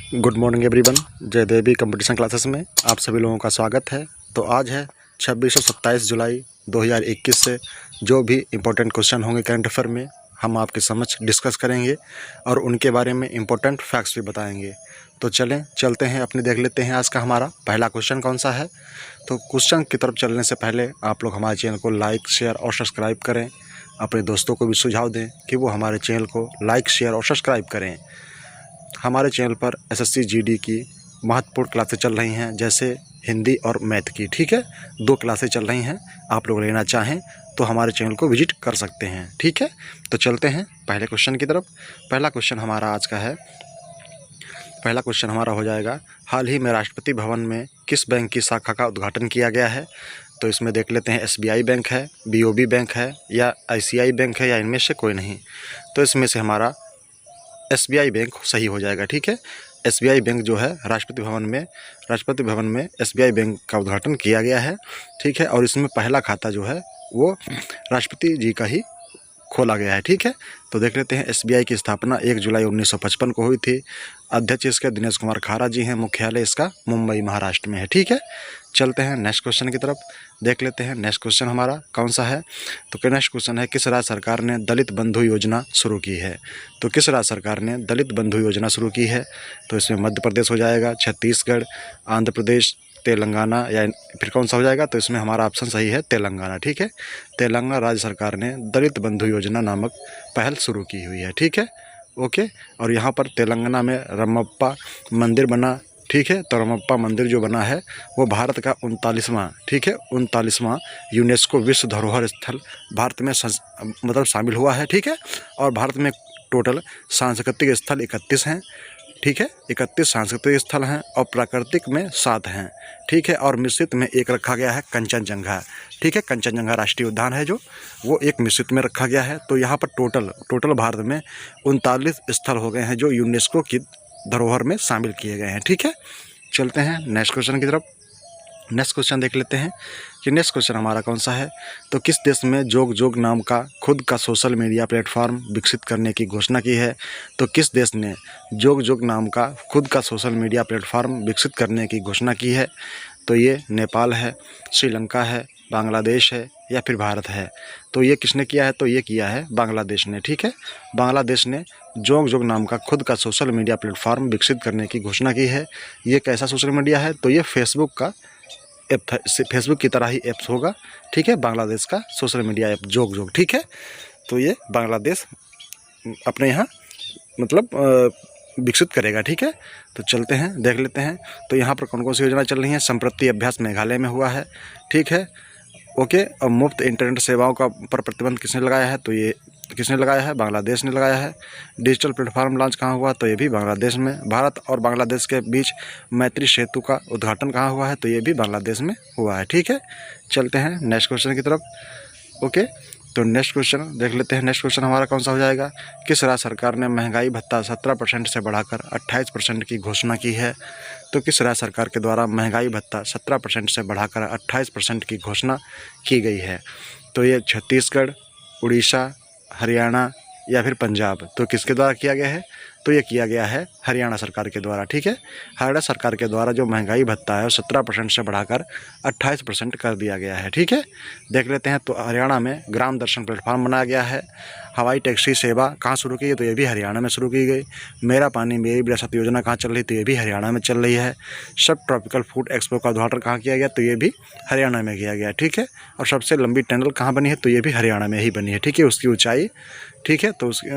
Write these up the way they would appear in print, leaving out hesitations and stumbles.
Good morning everyone. जय देवी competition classes में आप सभी लोगों का स्वागत है। तो आज है 26 और 27 जुलाई 2021 से जो भी इम्पोर्टेंट क्वेश्चन होंगे करंट अफेयर में हम आपके समक्ष डिस्कस करेंगे और उनके बारे में इम्पोर्टेंट फैक्ट्स भी बताएंगे। तो चलते हैं अपने देख लेते हैं आज का हमारा पहला क्वेश्चन कौन सा है। तो क्वेश्चन की तरफ चलने से पहले आप लोग हमारे चैनल को लाइक, शेयर और सब्सक्राइब करें। अपने दोस्तों को भी सुझाव दें कि वो हमारे चैनल को लाइक, शेयर और सब्सक्राइब करें। हमारे चैनल पर एसएससी जीडी की महत्वपूर्ण क्लासें चल रही हैं, जैसे हिंदी और मैथ की। ठीक है, 2 क्लासें चल रही हैं। आप लोग लेना चाहें तो हमारे चैनल को विजिट कर सकते हैं। ठीक है, तो चलते हैं पहले क्वेश्चन की तरफ। पहला क्वेश्चन हमारा आज का है, पहला क्वेश्चन हमारा हो जाएगा, हाल ही में राष्ट्रपति भवन में किस बैंक की शाखा का उद्घाटन किया गया है। तो इसमें देख लेते हैं एसबीआई बैंक है, बीओबी बैंक है या आईसीआई बैंक है या इनमें से कोई नहीं। तो इसमें से हमारा एसबीआई बैंक सही हो जाएगा। ठीक है, एसबीआई बैंक जो है राष्ट्रपति भवन में एसबीआई बैंक का उद्घाटन किया गया है। ठीक है, और इसमें पहला खाता जो है वो राष्ट्रपति जी का ही खोला गया है। ठीक है, तो देख लेते हैं एसबीआई की स्थापना 1 जुलाई 1955 को हुई थी। अध्यक्ष इसके दिनेश कुमार खारा जी हैं। मुख्यालय इसका मुंबई, महाराष्ट्र में है। ठीक है, चलते हैं नेक्स्ट क्वेश्चन की तरफ। देख लेते हैं नेक्स्ट क्वेश्चन हमारा कौन सा है। तो नेक्स्ट क्वेश्चन है, किस राज्य सरकार ने दलित बंधु योजना शुरू की है। तो किस राज्य सरकार ने दलित बंधु योजना शुरू की है। तो इसमें मध्य प्रदेश हो जाएगा, छत्तीसगढ़, आंध्र प्रदेश, तेलंगाना या फिर कौन सा हो जाएगा। तो इसमें हमारा ऑप्शन सही है तेलंगाना। ठीक है, तेलंगाना राज्य सरकार ने दलित बंधु योजना नामक पहल शुरू की हुई है। ठीक है, ओके। और यहाँ पर तेलंगाना में रमप्पा मंदिर बना। ठीक है, तो रमप्पा मंदिर जो बना है वो भारत का 39वां, ठीक है, 39वां यूनेस्को विश्व धरोहर स्थल भारत में मतलब शामिल हुआ है। ठीक है, और भारत में टोटल सांस्कृतिक स्थल 31 हैं। ठीक है, 31 सांस्कृतिक स्थल हैं और प्राकृतिक में 7 हैं। ठीक है, और मिश्रित में एक रखा गया है कंचनजंगा। ठीक है, कंचनजंगा राष्ट्रीय उद्यान है जो वो एक मिश्रित में रखा गया है। तो यहाँ पर टोटल भारत में 39 स्थल हो गए हैं जो यूनेस्को की धरोहर में शामिल किए गए हैं। ठीक है, चलते हैं नेक्स्ट क्वेश्चन की तरफ। नेक्स्ट क्वेश्चन देख लेते हैं कि नेक्स्ट क्वेश्चन हमारा कौन सा है। तो किस देश में जोग नाम का खुद का सोशल मीडिया प्लेटफॉर्म विकसित करने की घोषणा की है। तो किस देश ने जोग नाम का खुद का सोशल मीडिया प्लेटफॉर्म विकसित करने की घोषणा की है। तो ये नेपाल है, श्रीलंका है, बांग्लादेश है या फिर भारत है। तो ये किसने किया है। तो ये किया है बांग्लादेश ने। ठीक है, बांग्लादेश ने जोग नाम का खुद का सोशल मीडिया प्लेटफॉर्म विकसित करने की घोषणा की है। ये कैसा सोशल मीडिया है। तो ये फेसबुक का ऐप, फेसबुक की तरह ही ऐप्स होगा। ठीक है, बांग्लादेश का सोशल मीडिया ऐप जोग। ठीक है, तो ये बांग्लादेश अपने यहाँ मतलब विकसित करेगा। ठीक है, तो चलते हैं देख लेते हैं। तो यहाँ पर कौन कौन सी योजना चल रही है। संप्रति अभ्यास मेघालय में हुआ है। ठीक है, ओके। और मुफ्त इंटरनेट सेवाओं का पर प्रतिबंध किसने लगाया है। तो ये किसने लगाया है, बांग्लादेश ने लगाया है। डिजिटल प्लेटफॉर्म लॉन्च कहाँ हुआ। तो ये भी बांग्लादेश में। भारत और बांग्लादेश के बीच मैत्री सेतु का उद्घाटन कहाँ हुआ है। तो ये भी बांग्लादेश में हुआ है। ठीक है, चलते हैं नेक्स्ट क्वेश्चन की तरफ। ओके, तो नेक्स्ट क्वेश्चन देख लेते हैं। नेक्स्ट क्वेश्चन हमारा कौन सा हो जाएगा। किस राज्य सरकार ने महंगाई भत्ता 17% से बढ़ाकर 28% की घोषणा की है। तो किस राज्य सरकार के द्वारा महंगाई भत्ता 17% से बढ़ाकर 28% की घोषणा की गई है। तो ये छत्तीसगढ़, उड़ीसा, हरियाणा या फिर पंजाब। तो किसके द्वारा किया गया है। तो ये किया गया है हरियाणा सरकार के द्वारा। ठीक है, हरियाणा सरकार के द्वारा जो महंगाई भत्ता है वो 17% से बढ़ाकर 28% कर दिया गया है। ठीक है, देख लेते हैं। तो हरियाणा में ग्राम दर्शन प्लेटफॉर्म बनाया गया है। हवाई टैक्सी सेवा कहाँ शुरू की है। तो ये भी हरियाणा में शुरू की गई। मेरा पानी मेरी विरासत योजना कहाँ चल रही। तो ये भी हरियाणा में चल रही है। सब ट्रॉपिकल फूड एक्सपो का उद्घाटन कहाँ किया गया। तो ये भी हरियाणा में किया गया। ठीक है, और सबसे लंबी टनल कहाँ बनी है। तो ये भी हरियाणा में ही बनी है। ठीक है, उसकी ऊंचाई, ठीक है, तो उसकी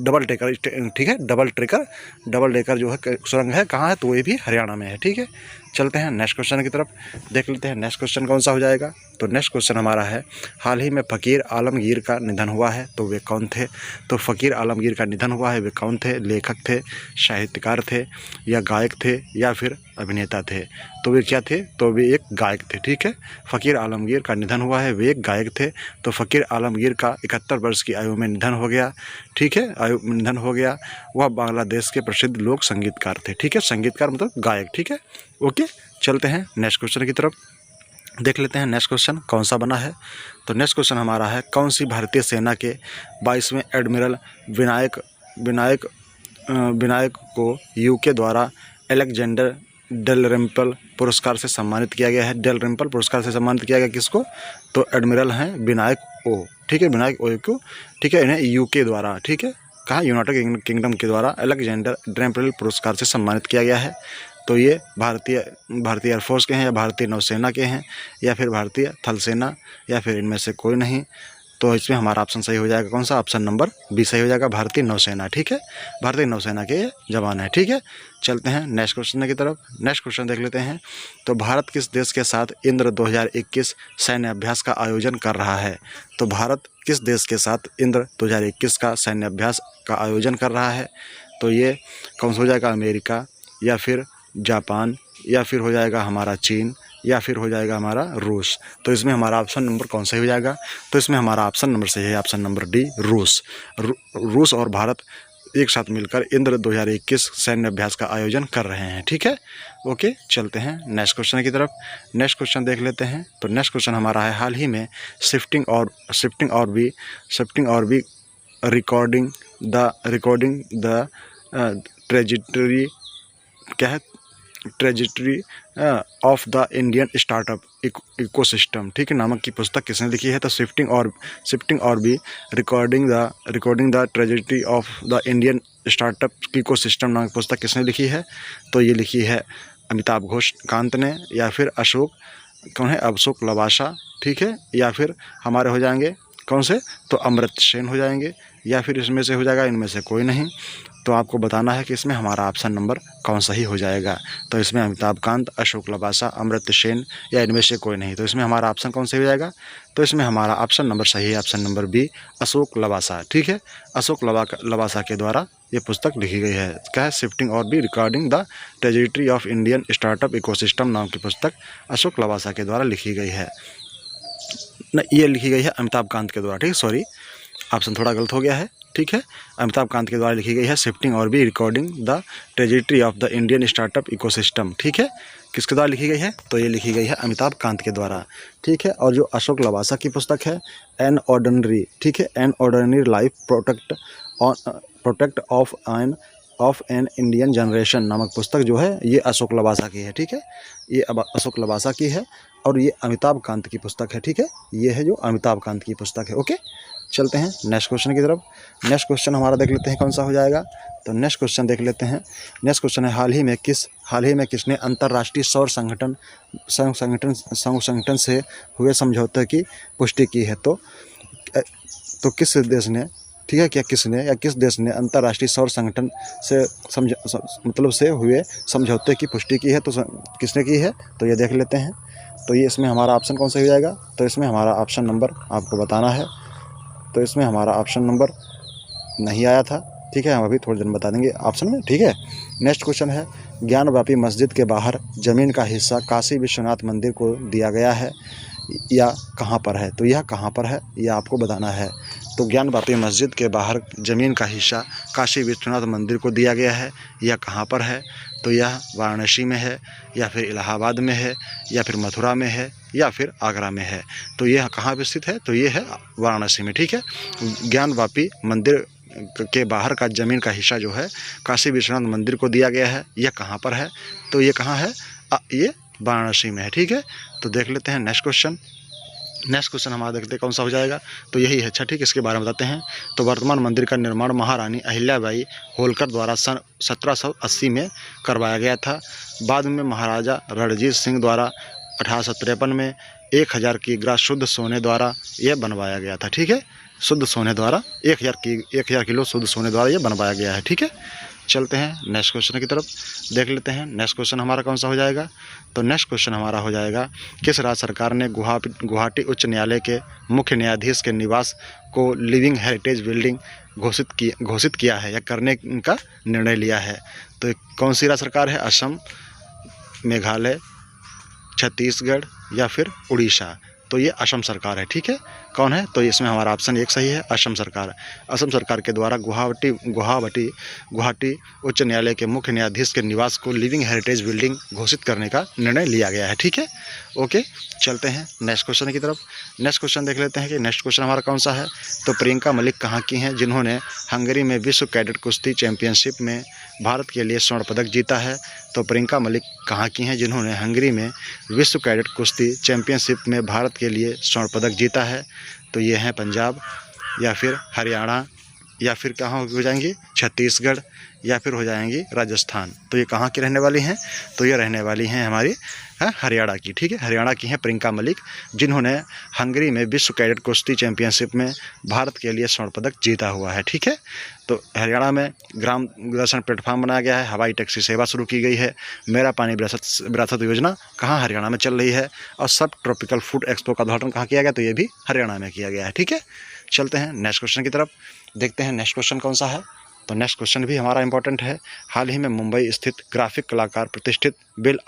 डबल टेकर, ठीक है, डबल डेकर जो है सुरंग है कहाँ है। तो ये भी हरियाणा में है। ठीक है, चलते हैं नेक्स्ट क्वेश्चन की तरफ। देख लेते हैं नेक्स्ट क्वेश्चन कौन सा हो जाएगा। तो नेक्स्ट क्वेश्चन हमारा है, हाल ही में फ़कीर आलमगीर का निधन हुआ है। तो वे कौन थे। तो फ़कीर आलमगीर का निधन हुआ है, वे कौन थे। लेखक थे, साहित्यकार थे या गायक थे या फिर अभिनेता थे। तो वे क्या थे। तो वे एक गायक थे। ठीक है, फ़कीर आलमगीर का निधन हुआ है, वे एक गायक थे। तो फ़कीर आलमगीर का 71 वर्ष की आयु में निधन हो गया। ठीक है, आयु निधन हो गया। वह बांग्लादेश के प्रसिद्ध लोक संगीतकार थे। ठीक है, संगीतकार मतलब गायक। ठीक है, ओके। चलते हैं नेक्स्ट क्वेश्चन की तरफ। देख लेते हैं नेक्स्ट क्वेश्चन कौन सा बना है। तो नेक्स्ट क्वेश्चन हमारा है, कौन सी भारतीय सेना के 22वें एडमिरल विनायक विनायक को यूके द्वारा अलेक्जेंडर डेलरिम्पल पुरस्कार से सम्मानित किया गया है। डेलरिम्पल पुरस्कार से सम्मानित किया गया किसको? तो एडमिरल हैं विनायक ओ, ठीक है, विनायक ओ को, ठीक है, इन्हें यूके द्वारा, ठीक है, कहाँ, यूनाइटेड किंगडम के द्वारा अलेक्जेंडर डेलरिम्पल पुरस्कार से सम्मानित किया गया है। तो ये भारतीय एयरफोर्स के हैं या भारतीय नौसेना के हैं या फिर भारतीय थल सेना या फिर इनमें से कोई नहीं। तो इसमें हमारा ऑप्शन सही हो जाएगा कौन सा? ऑप्शन नंबर बी सही हो जाएगा, भारतीय नौसेना, ठीक है, भारतीय नौसेना के जवान हैं, ठीक है। चलते हैं नेक्स्ट क्वेश्चन की तरफ। नेक्स्ट क्वेश्चन देख लेते हैं। तो भारत किस देश के साथ इंद्र 2021 सैन्य अभ्यास का आयोजन कर रहा है? तो भारत किस देश के साथ इंद्र 2021 का सैन्य अभ्यास का आयोजन कर रहा है? तो ये कौन सा हो जाएगा? अमेरिका या फिर जापान या फिर हो जाएगा हमारा चीन या फिर हो जाएगा हमारा रूस। तो इसमें हमारा ऑप्शन नंबर कौन सा हो जाएगा? तो इसमें हमारा ऑप्शन नंबर सही है, ऑप्शन नंबर डी, रूस। रूस और भारत एक साथ मिलकर इंद्र 2021 सैन्य अभ्यास का आयोजन कर रहे हैं, ठीक है। ओके, चलते हैं नेक्स्ट क्वेश्चन की तरफ। नेक्स्ट क्वेश्चन देख लेते हैं। तो नेक्स्ट क्वेश्चन हमारा है, हाल ही में शिफ्टिंग और भी रिकॉर्डिंग द ट्रेजिटरी, क्या है? Trajectory of the Indian startup ecosystem, ठीक है, नामक की पुस्तक किसने लिखी है? तो शिफ्टिंग और भी recording the trajectory of the Indian startup ecosystem नामक पुस्तक किसने लिखी है? तो ये लिखी है अमिताभ घोष कांत ने या फिर अशोक लवासा, ठीक है, या फिर हमारे हो जाएंगे कौन से? तो अमर्त्य सेन हो जाएंगे या फिर इसमें से हो जाएगा इनमें से कोई नहीं। तो आपको बताना है कि इसमें हमारा ऑप्शन नंबर कौन सा ही हो जाएगा। तो इसमें अमिताभ कांत, अशोक लवासा, अमर्त्य सेन या इनमें से कोई नहीं। तो इसमें हमारा ऑप्शन कौन सा हो जाएगा? तो इसमें हमारा ऑप्शन नंबर सही है, option number B, Ashok Lavasa, ठीक है। अशोक लवासा के द्वारा ये पुस्तक लिखी गई है। क्या है? शिफ्टिंग और भी recording the trajectory of Indian startup ecosystem नाम की पुस्तक अशोक लवासा के द्वारा लिखी गई है। ये लिखी गई है अमिताभ कांत के द्वारा, ठीक है, सॉरी, ऑप्शन थोड़ा गलत हो गया है, ठीक है। अमिताभ कांत के द्वारा लिखी गई है शिफ्टिंग और भी recording the trajectory of the Indian startup ecosystem, ठीक है। किसके द्वारा लिखी गई है? तो ये लिखी गई है अमिताभ कांत के द्वारा, ठीक है। और जो अशोक लवासा की पुस्तक है एन ऑर्डिनरी, ठीक है, an ordinary life protect of an Indian generation नामक पुस्तक जो है ये अशोक लवासा की है, ठीक है। ये अब अशोक लवासा की है और ये अमिताभ कांत की पुस्तक है, ठीक है। ये है जो अमिताभ कांत की पुस्तक है। ओके, चलते हैं नेक्स्ट क्वेश्चन की तरफ। नेक्स्ट क्वेश्चन हमारा देख लेते हैं कौन सा हो जाएगा। तो नेक्स्ट क्वेश्चन देख लेते हैं। नेक्स्ट क्वेश्चन है, हाल ही में किसने अंतर्राष्ट्रीय सौर संगठन से हुए समझौते की पुष्टि की है? तो किस देश ने, ठीक है, किस देश ने अंतर्राष्ट्रीय सौर संगठन से हुए समझौते की पुष्टि की है? तो किसने की है? तो ये देख लेते हैं। तो ये इसमें हमारा ऑप्शन कौन सा हो जाएगा? तो इसमें हमारा ऑप्शन नंबर आपको बताना है। तो इसमें हमारा ऑप्शन नंबर नहीं आया था, ठीक है, हम अभी थोड़ी देर बता देंगे ऑप्शन में, ठीक है। नेक्स्ट क्वेश्चन है, ज्ञानवापी मस्जिद के बाहर ज़मीन का हिस्सा काशी विश्वनाथ मंदिर को दिया गया है या कहाँ पर है? तो यह कहाँ पर है यह आपको बताना है। तो ज्ञानवापी मस्जिद के बाहर ज़मीन का हिस्सा काशी विश्वनाथ मंदिर को दिया गया है, यह कहाँ पर है? तो यह वाराणसी में है या फिर इलाहाबाद में है या फिर मथुरा में है या फिर आगरा में है। तो यह कहाँ पर स्थित है? तो ये है वाराणसी में, ठीक है। ज्ञानवापी मंदिर के बाहर का ज़मीन का हिस्सा जो है काशी विश्वनाथ मंदिर को दिया गया है, यह कहाँ पर है? तो ये कहाँ है? ये वाराणसी में है, ठीक है। तो देख लेते हैं नेक्स्ट क्वेश्चन। नेक्स्ट क्वेश्चन हमारा देखते हैं कौन सा हो जाएगा। तो यही है, अच्छा, ठीक, इसके बारे में बताते हैं। तो वर्तमान मंदिर का निर्माण महारानी अहिल्याबाई होलकर द्वारा सन 1780 में करवाया गया था। बाद में महाराजा रणजीत सिंह द्वारा 1853 में 1000 किग्रा शुद्ध सोने द्वारा यह बनवाया गया था, ठीक है। शुद्ध सोने द्वारा 1000 किलो शुद्ध सोने द्वारा यह बनवाया गया है, ठीक है। चलते हैं नेक्स्ट क्वेश्चन की तरफ, देख लेते हैं नेक्स्ट क्वेश्चन हमारा कौन सा हो जाएगा। तो नेक्स्ट क्वेश्चन हमारा हो जाएगा, किस राज्य सरकार ने गुवाहाटी उच्च न्यायालय के मुख्य न्यायाधीश के निवास को लिविंग हेरिटेज बिल्डिंग घोषित किया है या करने का निर्णय लिया है? तो कौन सी राज्य सरकार है? असम, मेघालय, छत्तीसगढ़ या फिर उड़ीसा? तो ये असम सरकार है, ठीक है। कौन है? तो इसमें हमारा ऑप्शन 1 सही है, असम सरकार। असम सरकार के द्वारा गुवाहाटी उच्च न्यायालय के मुख्य न्यायाधीश के निवास को लिविंग हेरिटेज बिल्डिंग घोषित करने का निर्णय लिया गया है। ठीक है, ओके। चलते हैं नेक्स्ट क्वेश्चन की तरफ। नेक्स्ट क्वेश्चन देख लेते हैं कि नेक्स्ट क्वेश्चन हमारा कौन सा है। तो प्रियंका मलिक कहाँ की हैं जिन्होंने हंगरी में विश्व कैडेट कुश्ती चैंपियनशिप में भारत के लिए स्वर्ण पदक जीता है? तो प्रियंका मलिक कहाँ की हैं जिन्होंने हंगरी में विश्व कैडेट कुश्ती चैंपियनशिप में भारत के लिए स्वर्ण पदक जीता है? तो ये हैं पंजाब, या फिर हरियाणा, या फिर कहाँ हो जाएंगी? छत्तीसगढ़, या फिर हो जाएंगी राजस्थान। तो ये कहाँ की रहने वाली हैं? तो ये रहने वाली हैं हमारी हरियाणा की। ठीक है, हरियाणा की हैं प्रियंका मलिक, जिन्होंने हंगरी में विश्व कैडेट कुश्ती चैंपियनशिप में भारत के लिए स्वर्ण पदक जीता हुआ है। ठीक है, तो हरियाणा में ग्राम दर्शन प्लेटफॉर्म बनाया गया है, हवाई टैक्सी सेवा शुरू की गई है, मेरा पानी विरासत योजना कहाँ? हरियाणा में चल रही है, और सब ट्रॉपिकल फूड एक्सपो का उद्घाटन कहाँ किया गया? तो ये भी हरियाणा में किया गया है। ठीक है, चलते हैं नेक्स्ट क्वेश्चन की तरफ, देखते हैं नेक्स्ट क्वेश्चन कौन सा है। तो नेक्स्ट क्वेश्चन भी हमारा इंपॉर्टेंट है। हाल ही में मुंबई स्थित ग्राफिक कलाकार प्रतिष्ठित बिल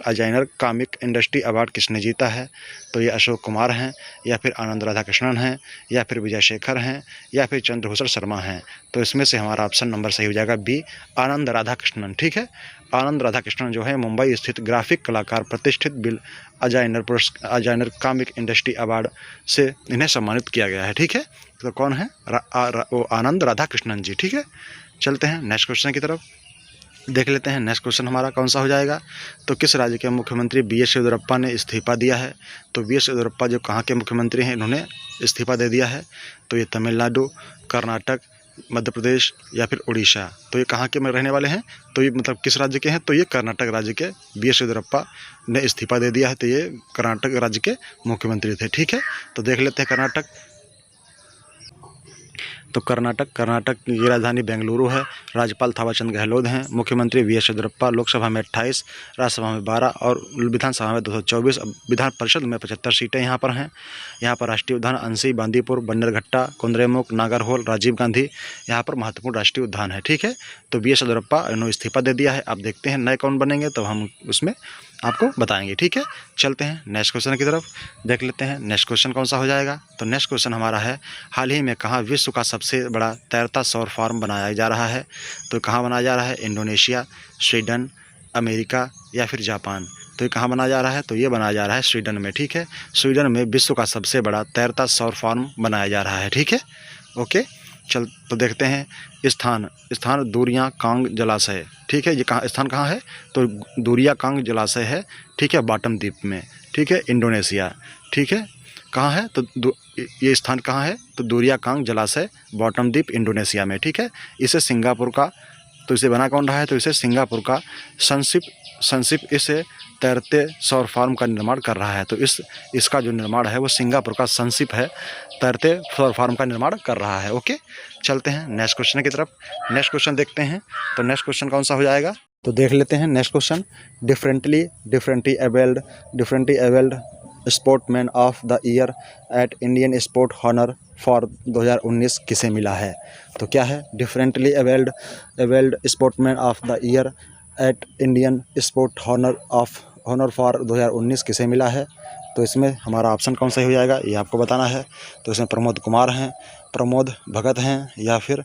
अजाइनर कॉमिक इंडस्ट्री अवार्ड किसने जीता है? तो ये अशोक कुमार हैं, या फिर आनंद राधाकृष्णन हैं, या फिर विजय शेखर हैं, या फिर चंद्रभूषण शर्मा हैं। तो इसमें से हमारा ऑप्शन नंबर सही हो जाएगा बी, आनंद राधाकृष्णन। ठीक है, आनंद राधाकृष्णन जो है मुंबई स्थित ग्राफिक कलाकार प्रतिष्ठित बिल अजाइनर कॉमिक इंडस्ट्री अवार्ड से इन्हें सम्मानित किया गया है। ठीक है, तो कौन है? वो आनंद राधाकृष्णन जी। ठीक है, चलते हैं नेक्स्ट क्वेश्चन की तरफ, देख लेते हैं नेक्स्ट क्वेश्चन हमारा कौन सा हो जाएगा। तो किस राज्य के मुख्यमंत्री BS येदियुरप्पा ने इस्तीफा दिया है? तो BS येदियुरप्पा जो कहाँ के मुख्यमंत्री हैं, इन्होंने इस्तीफा दे दिया है। तो ये तमिलनाडु, कर्नाटक, मध्य प्रदेश, या फिर उड़ीसा। तो ये कहाँ के रहने वाले हैं? तो ये मतलब किस राज्य के हैं? तो ये कर्नाटक राज्य के BS येदियुरप्पा ने इस्तीफा दे दिया है। तो ये कर्नाटक राज्य के मुख्यमंत्री थे। ठीक है, तो देख लेते हैं कर्नाटक। तो कर्नाटक की राजधानी बेंगलुरु है, राज्यपाल थावरचंद गहलोत हैं, मुख्यमंत्री BS येदियुरप्पा, लोकसभा में 28, राज्यसभा में 12 और विधानसभा में 224, विधान परिषद में 75 सीटें यहाँ पर हैं। यहाँ पर राष्ट्रीय उद्यान अंसी, बांदीपुर, बन्नेरघट्टा, कुद्रेमुख, नागरहोल, राजीव गांधी यहाँ पर महत्वपूर्ण राष्ट्रीय उद्यान है। ठीक है, तो BS येदियुरप्पा इन्होंने इस्तीफा दे दिया है। अब देखते हैं नए कौन बनेंगे, तो हम उसमें आपको बताएंगे। ठीक है, चलते हैं नेक्स्ट क्वेश्चन की तरफ, देख लेते हैं नेक्स्ट क्वेश्चन कौन सा हो जाएगा। तो नेक्स्ट क्वेश्चन हमारा है, हाल ही में कहाँ विश्व का सबसे बड़ा तैरता सौर फार्म बनाया जा रहा है? तो कहाँ बनाया जा रहा है? इंडोनेशिया, स्वीडन, अमेरिका, या फिर जापान। तो ये कहाँ बनाया जा रहा है? तो ये बनाया जा रहा है स्वीडन में। ठीक है, स्वीडन में विश्व का सबसे बड़ा तैरता सौर फार्म बनाया जा रहा है। ठीक है, ओके। चल तो देखते हैं स्थान दूरियां कांग जलाशय। ठीक है, ये स्थान कहाँ है? तो दूरिया कांग जलाशय है। ठीक है, बॉटम द्वीप में। ठीक है, इंडोनेशिया। ठीक है, कहाँ है? तो ये स्थान कहाँ है? तो दूरिया कांग जलाशय, बॉटम द्वीप, इंडोनेशिया में। ठीक है, इसे सिंगापुर का, तो इसे बना कौन रहा है? तो इसे सिंगापुर का सनशिप इसे तैरते सौर फार्म का निर्माण कर रहा है। तो इसका जो निर्माण है वो सिंगापुर का सनशिप है, तैरते सौर फार्म का निर्माण कर रहा है। ओके, चलते हैं नेक्स्ट क्वेश्चन की तरफ। नेक्स्ट क्वेश्चन देखते हैं, तो नेक्स्ट क्वेश्चन कौन सा हो जाएगा? तो देख लेते हैं next question. Differently abled sportsman of the year at Indian sport honour for 2019 किसे मिला है? तो क्या है? Differently abled sportsman of the year at Indian sport honour for 2019 किसे मिला है? तो इसमें हमारा ऑप्शन कौन सा हो जाएगा, ये आपको बताना है। तो इसमें प्रमोद कुमार हैं, प्रमोद भगत हैं, या फिर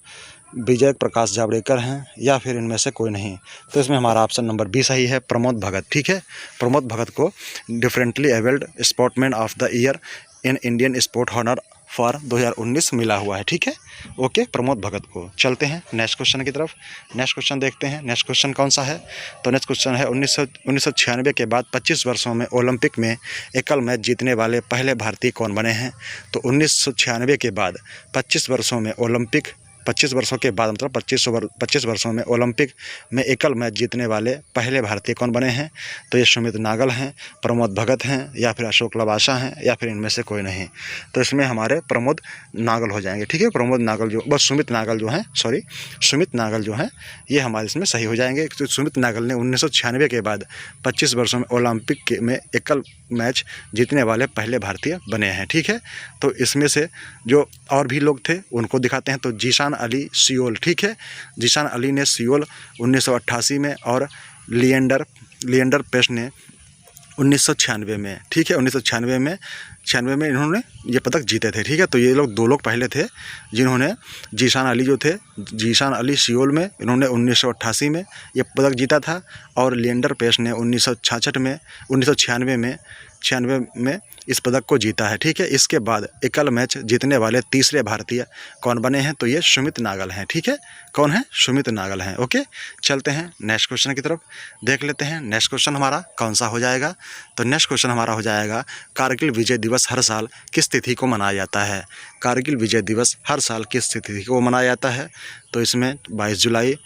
विजय प्रकाश जावड़ेकर हैं, या फिर इनमें से कोई नहीं। तो इसमें हमारा ऑप्शन नंबर बी सही है, प्रमोद भगत। ठीक है, प्रमोद भगत को differently abled sportsman of the year in Indian sport honour for 2019 मिला हुआ है। ठीक है, ओके, प्रमोद भगत को। चलते हैं नेक्स्ट क्वेश्चन की तरफ। नेक्स्ट क्वेश्चन देखते हैं, नेक्स्ट क्वेश्चन कौन सा है? तो नेक्स्ट क्वेश्चन है 1996 के बाद 25 वर्षों में ओलंपिक में एकल मैच जीतने वाले पहले भारतीय कौन बने हैं? तो 1996 के बाद 25 वर्षों में ओलंपिक 25 वर्षों के बाद मतलब 25 वर्षों में ओलंपिक में एकल मैच जीतने वाले पहले भारतीय कौन बने हैं? तो ये सुमित नागल हैं, प्रमोद भगत हैं, या फिर अशोक लवासा हैं, या फिर इनमें से कोई नहीं। तो इसमें हमारे प्रमोद नागल हो जाएंगे। ठीक है, प्रमोद नागल जो बस सुमित नागल जो हैं ये हमारे इसमें सही हो जाएंगे। तो सुमित नागल ने 1996 के बाद 25 वर्षों में ओलंपिक में एकल मैच जीतने वाले पहले भारतीय बने हैं। ठीक है, तो इसमें से जो और भी लोग थे उनको दिखाते हैं। तो जीशान अली सियोल। ठीक है, जीशान अली ने सियोल 1988 में, और लिएंडर पेस ने 1996 में। ठीक है, 1996 में 96 में इन्होंने ये पदक जीते थे। ठीक है, तो ये लोग 2 लोग पहले थे जिन्होंने, जीशान अली जो थे, जीशान अली सियोल में, इन्होंने 1988 में ये पदक जीता था, और लिएंडर पेस ने 1996 में इस पदक को जीता है। ठीक है, इसके बाद एकल मैच जीतने वाले तीसरे भारतीय कौन बने हैं? तो ये सुमित नागल हैं। ठीक है, कौन है? सुमित नागल हैं। ओके, चलते हैं नेक्स्ट क्वेश्चन की तरफ, देख लेते हैं नेक्स्ट क्वेश्चन हमारा कौन सा हो जाएगा। तो नेक्स्ट क्वेश्चन हमारा हो जाएगा, कारगिल विजय दिवस हर साल किस तिथि को मनाया जाता है? कारगिल विजय दिवस हर साल किस तिथि को मनाया जाता है? तो इसमें 22 जुलाई,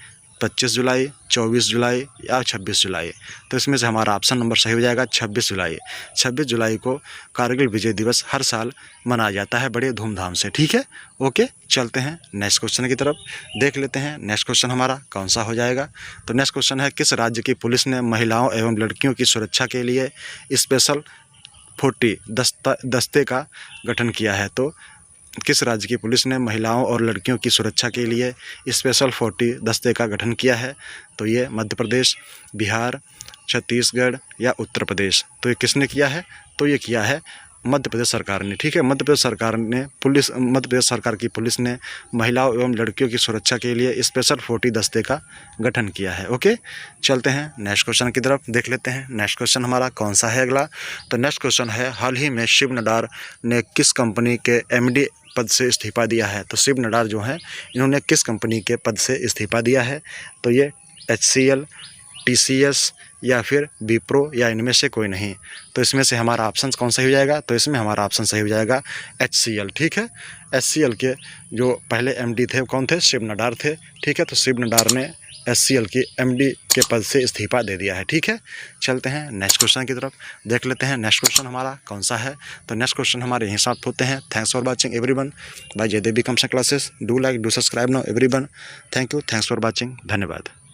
25 जुलाई, 24 जुलाई या 26 जुलाई। तो इसमें से हमारा ऑप्शन नंबर सही हो जाएगा 26 जुलाई। 26 जुलाई को कारगिल विजय दिवस हर साल मनाया जाता है बड़े धूमधाम से। ठीक है, ओके, चलते हैं नेक्स्ट क्वेश्चन की तरफ, देख लेते हैं नेक्स्ट क्वेश्चन हमारा कौन सा हो जाएगा। तो नेक्स्ट क्वेश्चन है, किस राज्य की पुलिस ने महिलाओं एवं लड़कियों की सुरक्षा के लिए स्पेशल 40 दस्ते का गठन किया है? तो किस राज्य की पुलिस ने महिलाओं और लड़कियों की सुरक्षा के लिए स्पेशल 40 दस्ते का गठन किया है? तो ये मध्य प्रदेश, बिहार, छत्तीसगढ़ या उत्तर प्रदेश। तो ये किसने किया है? तो ये किया है मध्य प्रदेश सरकार ने। ठीक है, मध्य प्रदेश सरकार की पुलिस ने महिलाओं एवं लड़कियों की सुरक्षा के लिए स्पेशल 40 दस्ते का गठन किया है। ओके, चलते हैं नेक्स्ट क्वेश्चन की तरफ, देख लेते हैं नेक्स्ट क्वेश्चन हमारा कौन सा है अगला। तो नेक्स्ट क्वेश्चन है, हाल ही में शिव नडार ने किस कंपनी के MD पद से इस्तीफा दिया है? तो शिव नडार जो हैं, इन्होंने किस कंपनी के पद से इस्तीफा दिया है? तो ये HCL, TCS या फिर विप्रो या इनमें से कोई नहीं। तो इसमें से हमारा ऑप्शन कौन सा हो जाएगा? तो इसमें हमारा ऑप्शन सही हो जाएगा HCL। ठीक है, HCL के जो पहले MD थे कौन थे? शिव नडार थे। ठीक है, तो शिव नडार ने HCL की MD के पद से इस्तीफा दे दिया है। ठीक है, चलते हैं नेक्स्ट क्वेश्चन की तरफ, देख लेते हैं नेक्स्ट क्वेश्चन हमारा कौन सा है। तो नेक्स्ट क्वेश्चन हमारे यहीं साथ होते हैं। Thanks for watching everyone by Jaidev computer classes. Do like, do subscribe now everyone. Thank you, thanks for watching, धन्यवाद।